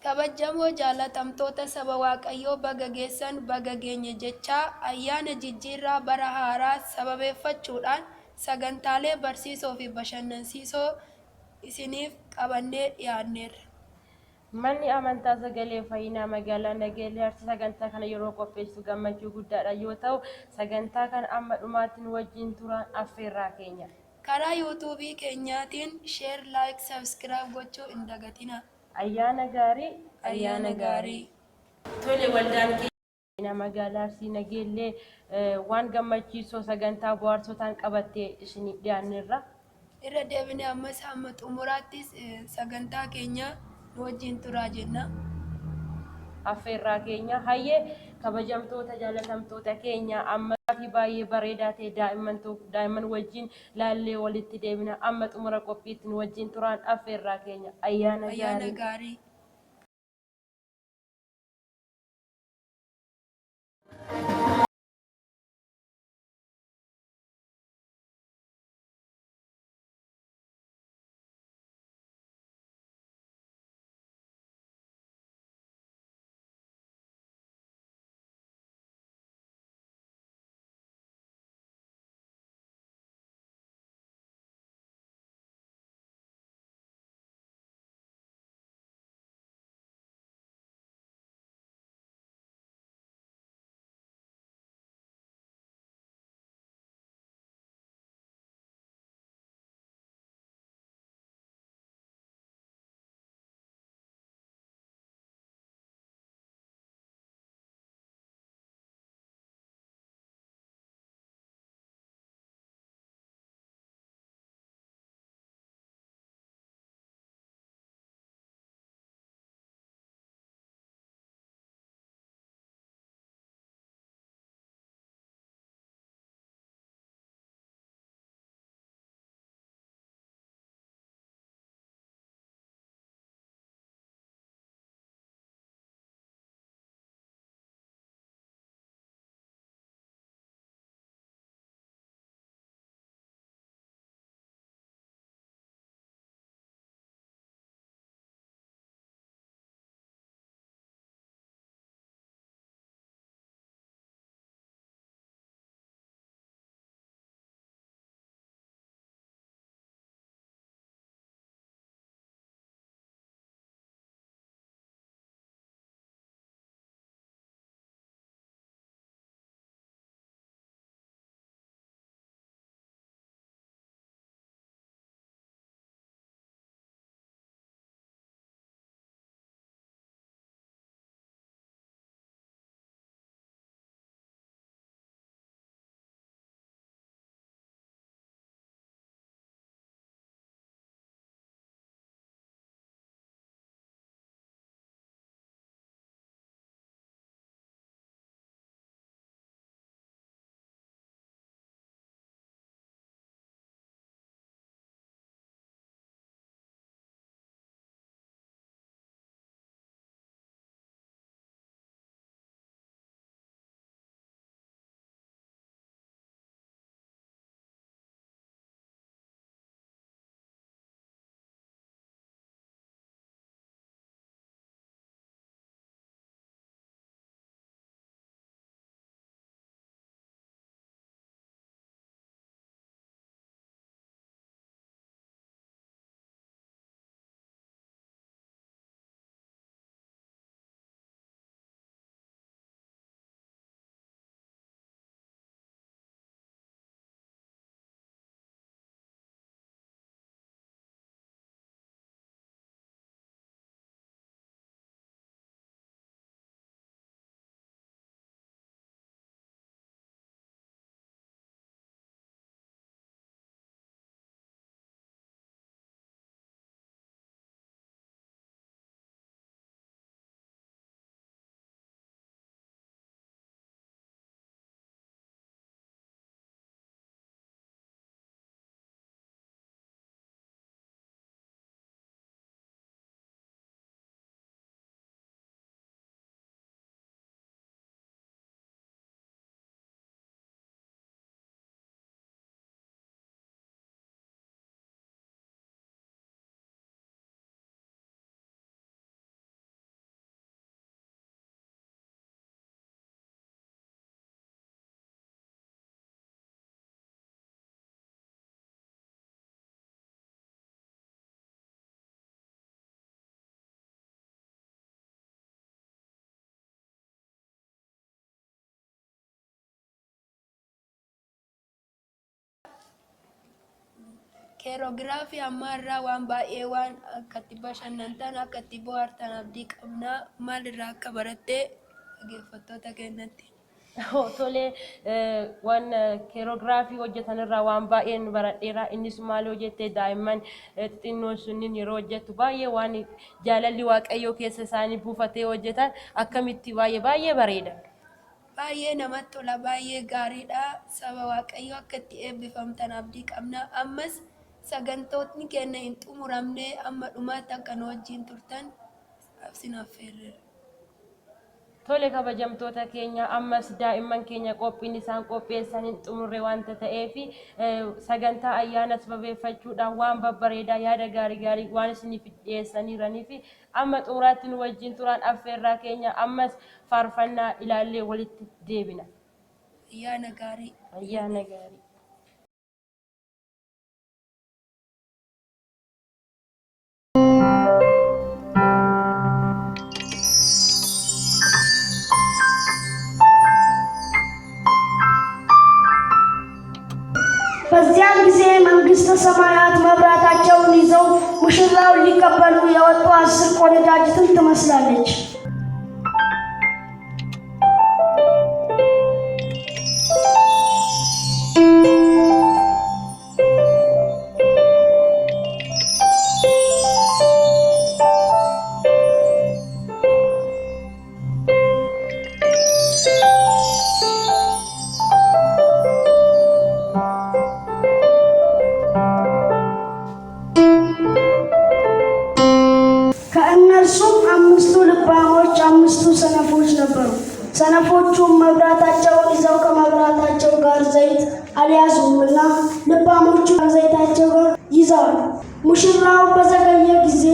Kabajamoo jaalatamtoota saba Waaqayyoo baga geessan baga geenye jechaa ayyaana jijjiirraa bara haaraa sababeeffachuudhaan sagantaalee barsiisoo fi bashannansiisoo isiniif qabannee dhiyaanneerra. Manni amantaa Sagalee Fayyinaa magaalaa Nageellee Arsii sagantaa kana yeroo qopheessu gammachuu guddaadha yoo ta'u, sagantaa kana amma dhumaatiin wajjin turan affeerraa keenya. Karaa yuutuubii keenyaatiin sheer, laayik, sabskiraayib gochuu hin dagatinaa. Ayyaana gaarii. Ayyaana gaarii. Tole waldaan keenya magaalaa Arsii Nageellee waan gammachiisoo sagantaa bohaarsotaan qabattee isiniif dhiyaanneerra. Irra deebinee ammas hamma xumuraattis sagantaa keenya nu wajjin turaa jenna. Affeerraa keenya hayyee kabajamtoota jaalatamtoota keenya amma fi baay'ee bareedaa ta'e daa'imman wajjin laallee walitti deebina amma xumura qophiitti nu wajjin turaan affeerraa keenya ayyaana gaarii. keeroogiraafii ammaarraa waan baay'ee waan akkatti bashannantan akkatti bohaartan abdii qabnaa maalirraa akka barattee dhaggeeffattoota keenyatti. Tole waan keeroogiraafii hojjetan irraa waan baay'een baradheera. Innis maal hojjette daa'imman xixinnoon sunniin yeroo hojjettu baay'ee waan jaalalli waaqayyoo keessa isaanii buufatee hojjetan akkamitti baay'ee bareeda. Baay'ee namatti tola, baay'ee gaariidha. Saba waaqayyoo akka itti eebbifamtan abdii qabna. Ammas sagantootni keenya hin xumuramne amma dhumaatti akka nu wajjin turtan sin affeerreera. Tole kabajamtoota keenya ammas daa'imman keenya qophiin isaan qopheessan hin xumurre waanta ta'eef sagantaa ayyaana sababeeffachuudhaan waan babbareedaa yaada gaarii waan isiniif dhiyeessaniiraniif amma xumuraatti nu wajjin turan affeerraa keenya ammas faarfannaa ilaallee walitti deebina. Ayyaana gaarii. Ayyaana gaarii. በዚያን ጊዜ መንግሥተ ሰማያት መብራታቸውን ይዘው ሙሽራውን ሊቀበሉ የወጡ 10 ቆነጃጅትን ትመስላለች። ከእነርሱም 5ቱ ልባሞች 5ቱ ሰነፎች ነበሩ። ሰነፎቹም መብራታቸውን ይዘው ከመብራታቸው ጋር ዘይት አልያዙምና ልባሞቹ ዘይታቸው ጋር ይዘዋል። ሙሽራው በዘገየ ጊዜ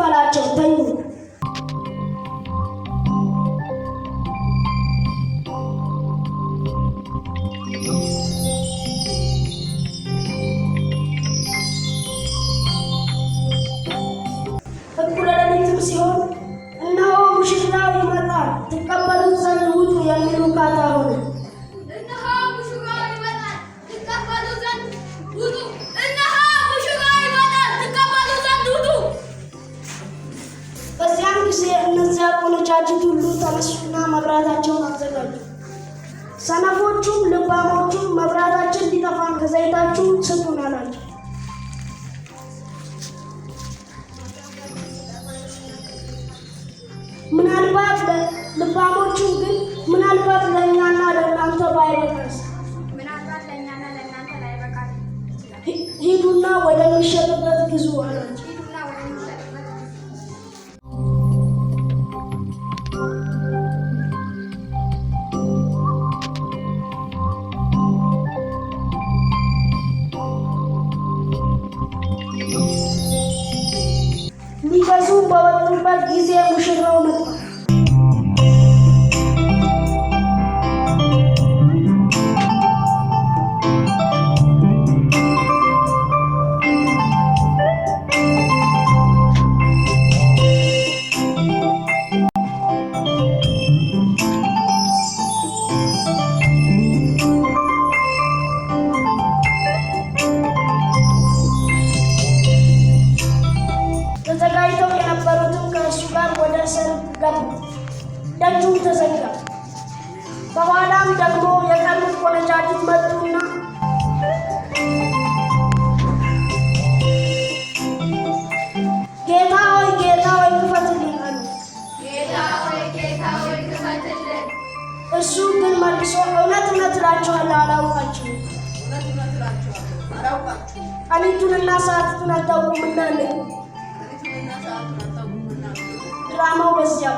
አላቸው ተኙ። እኩለ ሌሊትም ሲሆን እነሆ ሙሽራው ይመጣል፣ ትቀበሉት ዘንድ ውጡ የሚሉ ካታ ሆነ። በዚያም ጊዜ እነዚያ ቆነጃጅት ሁሉ ተነሱና መብራታቸውን አዘጋጁ። ሰነፎቹም ልባሞቹም መብራታችን ሊጠፋን ከዘይታችሁ ስጡን አላቸው። ምናልባት ልባሞቹ ግን ምናልባት ለእኛና ለእናንተ ባይበቃስ፣ ሂዱና ወደሚሸጥበት ግዙ አላቸው። ሊገዙ በወጡበት ጊዜ ሙሽራው መጣ። ቀሪቱንና ሰዓቲቱን አታውቁምና ድራማው በዚያ